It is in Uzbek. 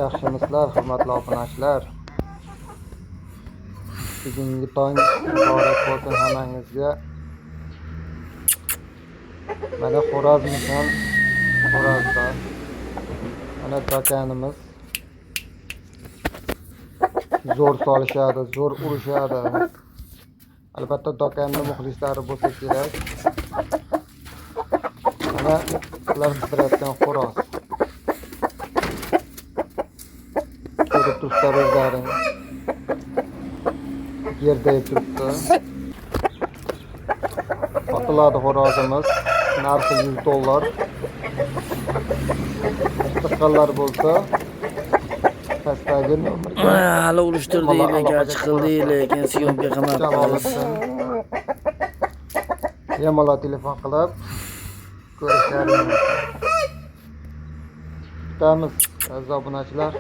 yaxshimisizlar, hurmatli obunachilar. Bugungi tong muborak bo'lsin hammangizga. Mana xo'rozmisan, xo'rozda. Mana dokanimiz zo'r solishadi, zo'r urishadi. Albatta dokanning muxlislari bo'lsa kerak. Mana ular qidirayotgan xo'roz. Ko'rib turibsizlar o'zlaring. Yerda turibdi. Sotiladi xo'rozimiz. Narxi $100. Qiziqqanlar bo'lsa pastdagi nomerga hali urishtirdik, bekor chiqildi, lekin syomka qilmabmiz. Bemalol telefon qilib ko'rishlaringiz mumkin. Kutamiz aziz obunachilar.